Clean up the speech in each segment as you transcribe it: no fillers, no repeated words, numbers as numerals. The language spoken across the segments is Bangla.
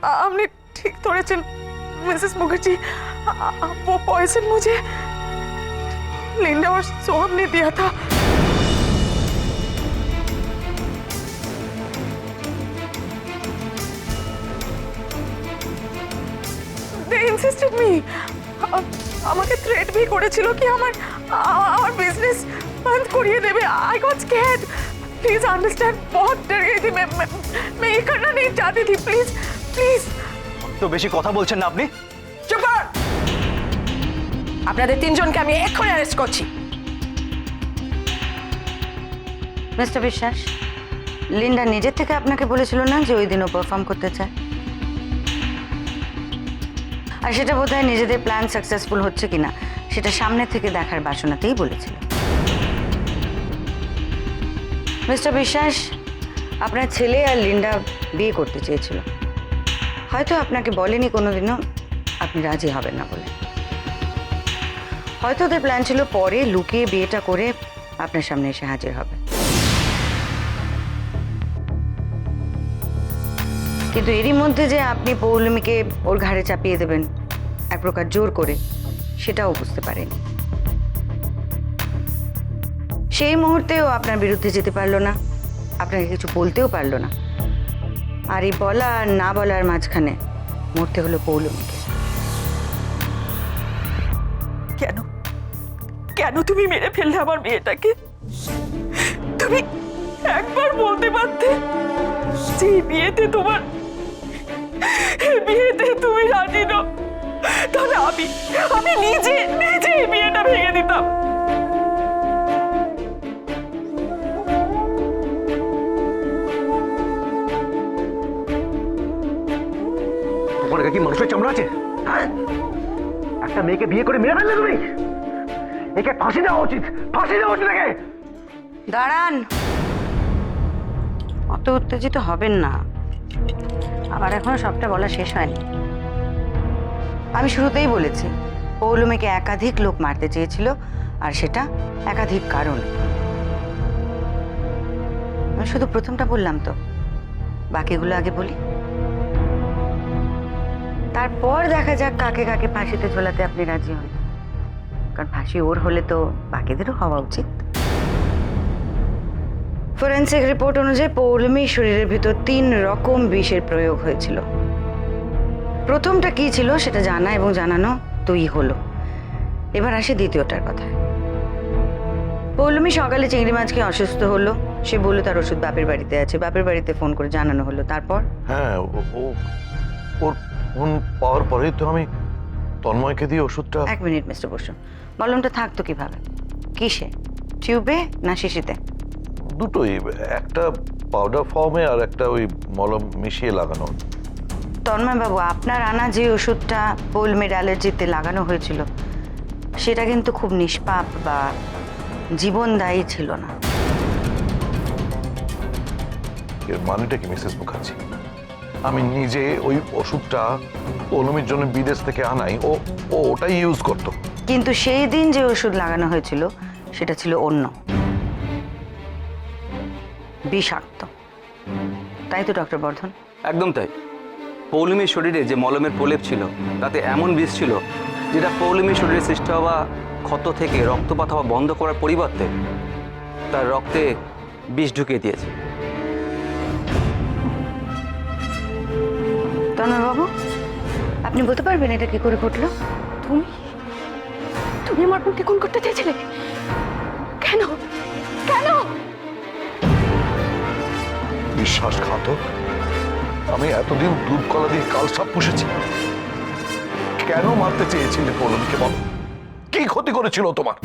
आपने ठीक धरेছেন मिसेस मुखर्जी। वो पॉइजन मुझे लिंडा और सोहम ने दिया था। They insisted me। আমাকে থ্রেট भी করেছিল কি আমার বিজনেস বন্ধ করিয়ে দেবে। I got scared। Please understand, बहुत डर गई थी मैं ये करना नहीं चाहती थी। Please please. তো বেশি কথা বলছেন না আপনি। চুপ কর। আপনাদের তিনজনকে আমি এক্ষুনি অ্যারেস্ট করছি। মিস্টার বিশ্বাস, লিন্ডা নিজের থেকে আপনাকে বলেছিল না যে ওই দিনও পারফর্ম করতে চায়? আর সেটা বোধহয় নিজেদের প্ল্যান সাকসেসফুল হচ্ছে কিনা সেটা সামনে থেকে দেখার বাসনাতেই বলেছিল। মিস্টার বিশ্বাস, আপনার ছেলে আর লিন্ডা বিয়ে করতে চেয়েছিল, হয়তো আপনাকে বলেনি কোনোদিনও আপনি রাজি হবেন না বলে। হয়তো ওদের প্ল্যান ছিল পরে লুকিয়ে বিয়েটা করে আপনার সামনে এসে হাজির হবে, কিন্তু এরই মধ্যে যে আপনি পৌলমীকে ওর ঘাড়ে চাপিয়ে দেবেন এক প্রকার জোর করে, সেটাও বুঝতে পারেনি। সেই মুহূর্তেও আপনার বিরুদ্ধে যেতে পারলো না, আপনাকে কিছু বলতেও পারলো না, আর এই বলা আর না বলার মাঝখানে মরতে হলো পৌলমীকে। কেন কেন তুমি মেরে ফেললে আমার মেয়েটাকে? তুমি একবার বলতে পারতে যে বিয়েতে তুমি রাজি নও, তাহলে আমি নিজে বিয়েটা ভেঙে দিতাম। তোমার কি মানুষের চামড়া আছে? একটা মেয়েকে বিয়ে করে মেরে ফেললে তুমি? একে ফাঁসি দেওয়া উচিত, ফাঁসি দেওয়া উচিত একে। দাঁড়ান, অত উত্তেজিত হবেন না, আমার এখনো সবটা বলা শেষ হয়নি। আমি শুরুতেই বলেছি পৌলমীকে একাধিক লোক মারতে চেয়েছিল, আর সেটা একাধিক কারণ। আমি শুধু প্রথমটা বললাম তো, বাকিগুলো আগে বলি, তারপর দেখা যাক কাকে কাকে ফাঁসিতে ঝোলাতে আপনি রাজি হন। কারণ ফাঁসি ওর হলে তো বাকিদেরও হওয়া উচিত। ফরেন্সিক রিপোর্ট অনুযায়ী পৌলমীর শরীরের ভিতর 3 রকম বিষের প্রয়োগ হয়েছিল। প্রথমটা কি ছিল সেটা জানা এবং জানানো তুই হলো। এবার আসে দ্বিতীয়টার কথা। পৌলমী সকালে চিংড়ি মাছ খেয়ে অসুস্থ হলো, সে বললো তার ওষুধ বাপের বাড়িতে আছে, বাপের বাড়িতে ফোন করে জানানো হলো। তারপর হ্যাঁ, ওর ফোন পাওয়ার পরেই তো আমি তন্ময়কে দিয়ে ওষুধটা। 1 মিনিট মিস্টার বসু, মলমটা থাকতো কিভাবে? কিসে? টিউবে না শিশিতে? দুটোই, একটা পাউডার ফর্মে আর একটা ওই মলম মিশিয়ে লাগানো। তন্ময়বাবু, আপনার আনা যে ওষুধটা পৌলমীর অ্যালার্জিতে লাগানো হয়েছিল সেটা কিন্তু খুব নিষ্পাপ বা জীবনদায়ী ছিল না। এর মানেটা কি মিসেস মুখার্জি? আমি নিজে ওই ওষুধটা পৌলমীর জন্য বিদেশ থেকে আনাই, ও ওটাই ইউজ করতো। কিন্তু সেই দিন যে ওষুধ লাগানো হয়েছিল সেটা ছিল অন্য, বিষাক্ত। তাই তো ডক্টর বর্ধন? একদম তাই। পৌলমীর শরীরে যে মলমের প্রলেপ ছিল তাতে এমন বিষ ছিল যেটা পৌলমীর শরীরে সৃষ্টি হওয়া ক্ষত থেকে রক্তপাত হওয়া বন্ধ করার পরিবর্তে তার রক্তে বিষ ঢুকিয়ে দিয়েছে। তন্ময়বাবু, আপনি বলতে পারবেন এটা কি করে ঘটলো? তুমি আমার বোনকে খুন করতে চেয়েছিলে? কেন কেন? বিশ্বাসঘাতক! আমি এতদিন দুধ কলা দিয়ে কালসাপ পুষেছি, কেন মারতে চেয়েছিলে পৌলমীকে? বল, কি ক্ষতি করেছিল তোমার?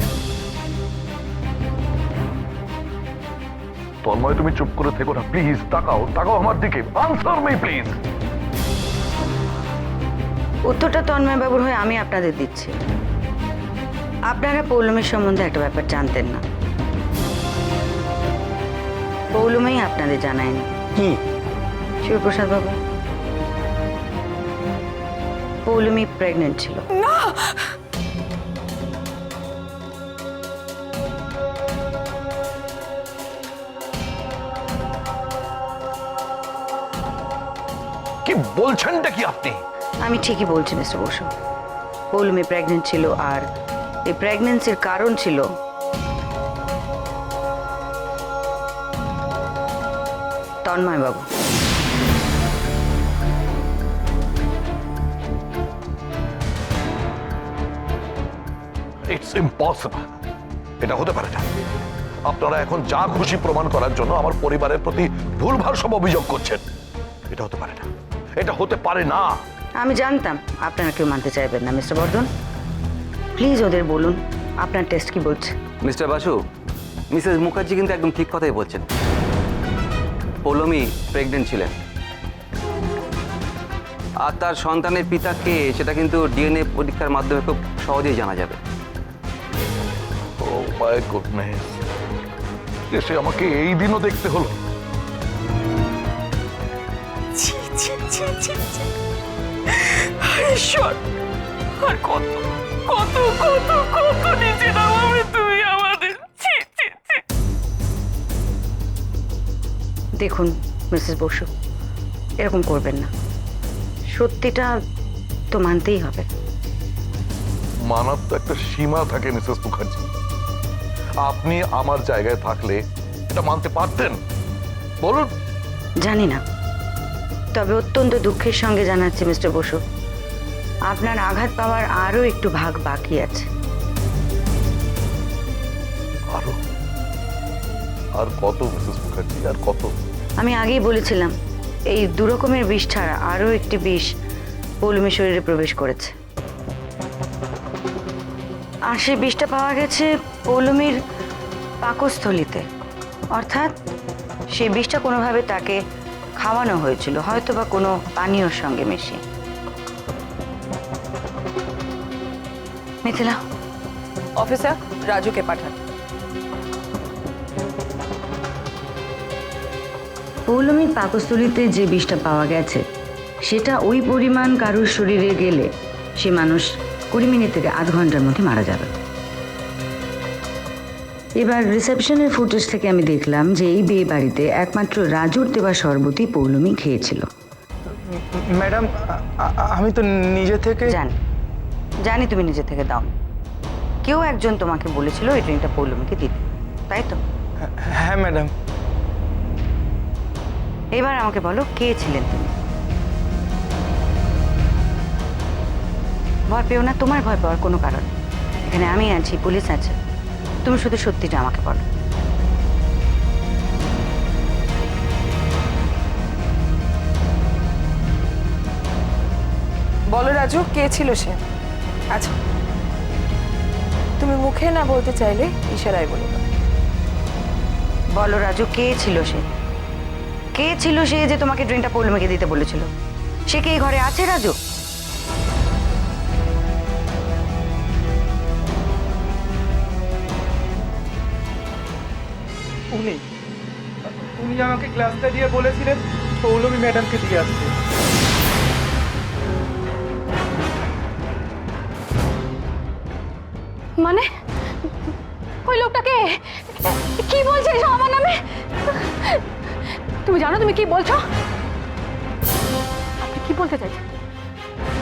তন্ময়, তুমি চুপ করে থেকো না প্লিজ। তাকাও আমার দিকে, আনসার মি প্লিজ। উত্তরটা তন্ময়বাবুর হয়ে আমি আপনাদের দিচ্ছি। আপনারা পৌলমীর সম্বন্ধে একটা ব্যাপার জানতেন না, পৌলমী আপনাদের জানায়নি। কি? শিবপ্রসাদ বাবু, পৌলমী প্রেগনেন্ট ছিল। না, কি বলছেনটা কি আপনি? আমি ঠিকই বলছি মিস্টার বসু, পৌলমি প্রেগনেন্ট ছিল, আর এই প্রেগনেন্সির কারণ ছিল তন্ময় বাবু। ইটস ইম্পসিবল, এটা হতে পারে না। আপনারা এখন যা খুশি প্রমাণ করার জন্য আমার পরিবারের প্রতি ভুলভাল সব অভিযোগ করছেন। এটা হতে পারে না, এটা হতে পারে না। আমি জানতাম আপনারা কেউ মানতে চাইবেন না মিস্টার বর্ধন, প্লিজ ওদের বলুন আপনার টেস্ট কি বলছে। মিস্টার বাসু, মিসেস মুখার্জি কিন্তু একদম ঠিক কথাই বলছেন। পৌলমি প্রেগনেন্ট ছিলেন, আর তার সন্তানের পিতা কে সেটা কিন্তু ডিএনএ পরীক্ষার মাধ্যমে খুব সহজেই জানা যাবে। ও মাই গুডনেস, এসে আমাকে এই দিনও দেখতে হলো। ছি ছি ছি ছি ছি। ঈশ্বর, আর কত কত কত কত নিচে নামাবে তুমি আমাদের। ছি ছি ছি। দেখুন মিসেস বসু, এরকম করবেন না, সত্যিটা তো মানতেই হবে। মানার তো একটা সীমা থাকে মিসেস মুখার্জি। আপনি আমার জায়গায় থাকলে এটা মানতে পারতেন? বলুন। জানি না, তবে অত্যন্ত দুঃখের সঙ্গে জানাচ্ছি মিস্টার বসু, আপনার আঘাত পাওয়ার আরও একটু ভাগ বাকি আছে। আরো? আর কত মিসেস মুখার্জি, আর কত? আমি আগেই বলেছিলাম এই দুরকমের বিষ ছাড়া আরও একটি বিষ পৌলমীর শরীরে প্রবেশ করেছে, আর সেই বিষটা পাওয়া গেছে পৌলমীর পাকস্থলিতে। অর্থাৎ সেই বিষটা কোনোভাবে তাকে খাওয়ানো হয়েছিল, হয়তো বা কোনো পানীয়র সঙ্গে মিশিয়ে। মিথিলা, অফিসার, রাজুকে পাঠান। পৌলমীর পাকস্থলিতে যে বিষটা পাওয়া গেছে সেটা ওই পরিমাণ কারোর শরীরে গেলে সে মানুষ 20 মিনিট থেকে আধ ঘন্টার মধ্যে মারা যাবে। এবার রিসেপশনের ফুটেজ থেকে আমি দেখলাম যে এই বিয়ে বাড়িতে একমাত্র রাজুর দেওয়া শরবতই পৌলমী খেয়েছিল। ম্যাডাম, আমি তো নিজে থেকে জানি তুমি নিজে থেকে দাও, কেউ একজন তোমাকে বলেছিল এই ড্রিঙ্কটা পৌলমীকে দিতে, তাই তো? হ্যাঁ ম্যাডাম। এবার আমাকে বলো, কে ছিলেন তুমি? ভয় পেও না, তোমার ভয় পাওয়ার কোনো কারণ নেই। এখানে আমি আছি, পুলিশ আছে, তুমি শুধু সত্যিটা আমাকে বলো। বলো রাজু, কে ছিল সে? আচ্ছা, তুমি মুখে না বলতে চাইলে ইশারায় বলে দাও। বলো রাজু, কে ছিল সে? কে ছিল সে যে তোমাকে ড্রিঙ্কটা পৌলমীকে দিতে বলেছিল? সে কি এই ঘরে আছে রাজু? উনি আমাকে গ্লাসটা দিয়ে বলেছিলেন পৌলমী ম্যাডামকে দিয়ে আসতে। মানে ওই লোকটাকে কি বলছে এসব আমার নামে? তুমি জানো তুমি কি বলছো? আপনি কি বলতে চাইছেন?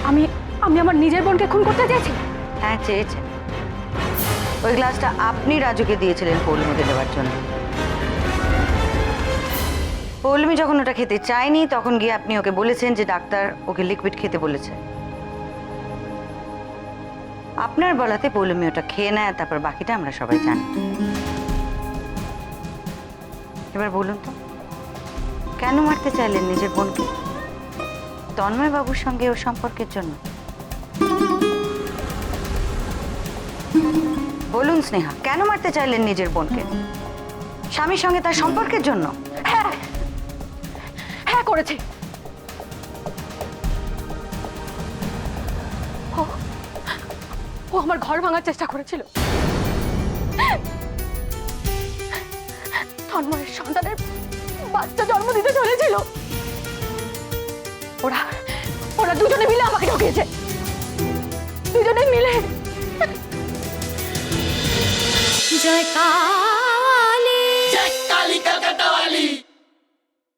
আমি আমি আমার নিজের বোনকে খুন করতে চেয়েছি? হ্যাঁ, চেয়েছেন। ওই গ্লাসটা আপনি রাজুকে দিয়েছিলেন পৌলমীকে দেওয়ার জন্য। পৌলমী যখন ওটা খেতে চায়নি তখন গিয়ে আপনি ওকে বলেছেন যে ডাক্তার ওকে লিকুইড খেতে বলেছে। আপনার বলাতে পৌলমী ওটা খেয়ে নেয়, তারপর বাকিটা আমরা সবাই জানি। এবার বলুন তো, কেন মারতে চাইলেন নিজের বোনকে? তন্ময় বাবুর সঙ্গে ওর সম্পর্কের জন্য? বলুন স্নেহা, কেন মারতে চাইলেন নিজের বোনকে? স্বামীর সঙ্গে তার সম্পর্কের জন্য? হ্যাঁ হ্যাঁ করেছি। ও আমার ঘর ভাঙার চেষ্টা করেছিল। তন্ময়ের সন্তানের বাচ্চা জন্ম দিতে চলেছিল। ওরা ওরা দুজনে মিলে আমাকে ঠকিয়েছে, দুজনে মিলে। জয়কার।